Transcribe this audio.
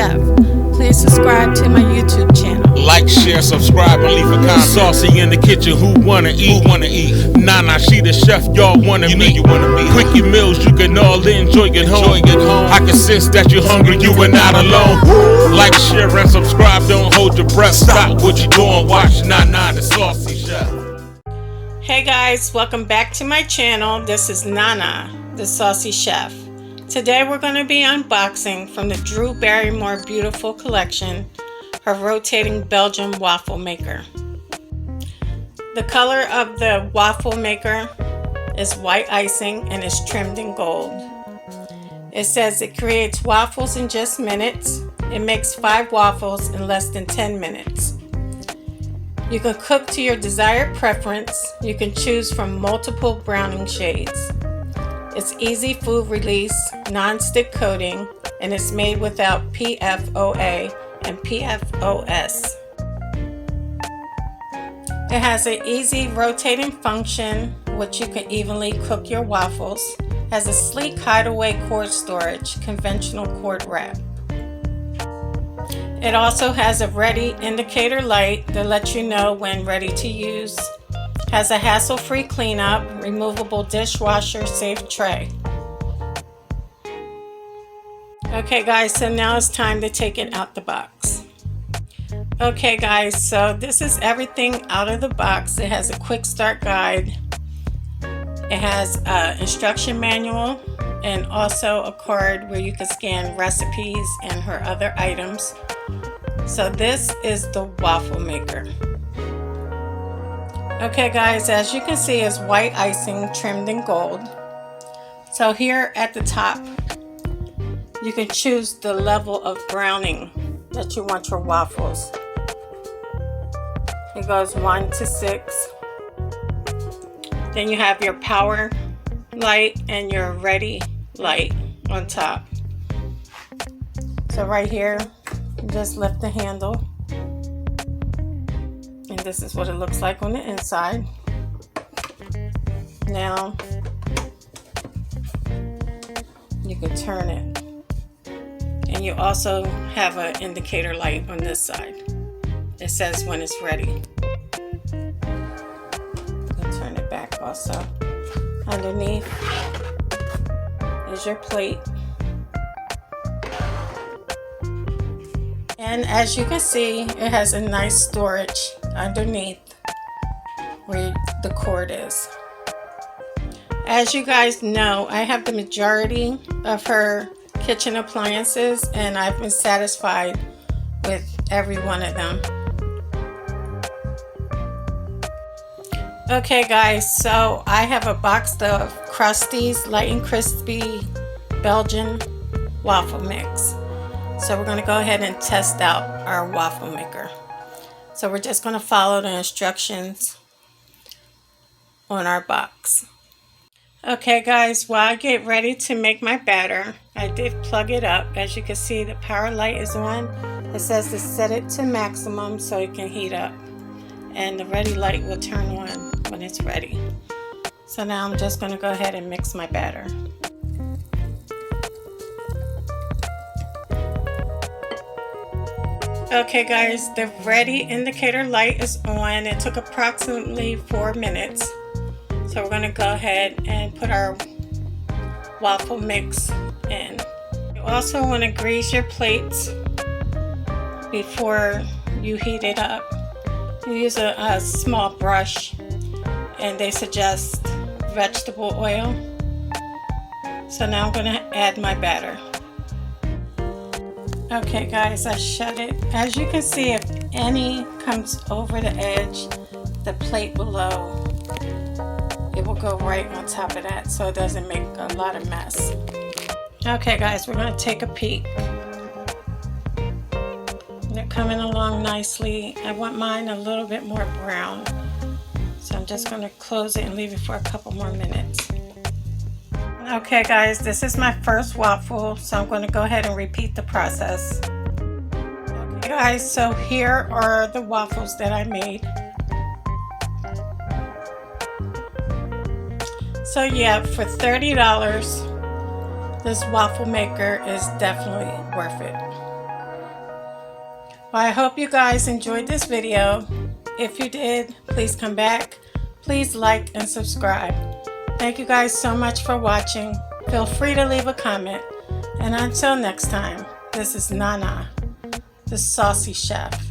Chef. Please subscribe to my YouTube channel. Like, share, subscribe, and leave a comment. Saucy in the kitchen, who wanna eat? Nana, she the chef, y'all wanna meet. Quickie meals, you can all enjoy at home. I can sense that you're hungry, you are not alone. Like, share, and subscribe, don't hold your breath. Stop what you doing, watch Nana the Saucy Chef. Hey guys, welcome back to my channel. This is Nana the Saucy Chef. Today we're going to be unboxing from the Drew Barrymore Beautiful Collection, her rotating Belgian waffle maker. The color of the waffle maker is white icing and is trimmed in gold. It says it creates waffles in just minutes. It makes 5 waffles in less than 10 minutes. You can cook to your desired preference. You can choose from multiple browning shades. It's easy food release, non-stick coating, and it's made without PFOA and PFOS. It has an easy rotating function, which you can evenly cook your waffles. It has a sleek hideaway cord storage, conventional cord wrap. It also has a ready indicator light that lets you know when ready to use. Has a hassle-free cleanup, removable dishwasher safe tray. Okay guys, so now it's time to take it out the box. Okay guys, so this is everything out of the box. It has a quick start guide. It has an instruction manual and also a card where you can scan recipes and her other items. So this is the waffle maker. Okay guys, as you can see, it's white icing trimmed in gold. So here at the top, you can choose the level of browning that you want your waffles. It goes 1 to 6. Then you have your power light and your ready light on top. So right here, you just lift the handle. And this is what it looks like on the inside. Now, you can turn it. And you also have an indicator light on this side. It says when it's ready. You can turn it back also. Underneath is your plate. And as you can see, it has a nice storage underneath where the cord is. As you guys know, I have the majority of her kitchen appliances and I've been satisfied with every one of them. Okay guys, so I have a box of Krusteaz Light and Crispy Belgian waffle mix. So we're going to go ahead and test out our waffle maker. So we're just going to follow the instructions on our box. Okay guys, while I get ready to make my batter, I did plug it up. As you can see, the power light is on. It says to set it to maximum so it can heat up. And the ready light will turn on when it's ready. So now I'm just going to go ahead and mix my batter. Okay guys, the ready indicator light is on. It took approximately 4 minutes. So we're going to go ahead and put our waffle mix in. You also want to grease your plates before you heat it up. You use a small brush and they suggest vegetable oil. So now I'm going to add my batter. Okay guys, I shut it. As you can see, if any comes over the edge, the plate below, it will go right on top of that so it doesn't make a lot of mess. Okay guys, we're going to take a peek. They're coming along nicely. I want mine a little bit more brown. So I'm just going to close it and leave it for a couple more minutes. Okay guys, this is my first waffle, so I'm going to go ahead and repeat the process. Okay guys, so here are the waffles that I made. So yeah, for $30, this waffle maker is definitely worth it. Well, I hope you guys enjoyed this video. If you did, please come back. Please like and subscribe. Thank you guys so much for watching. Feel free to leave a comment. And until next time, this is Nana, the Saucy Chef.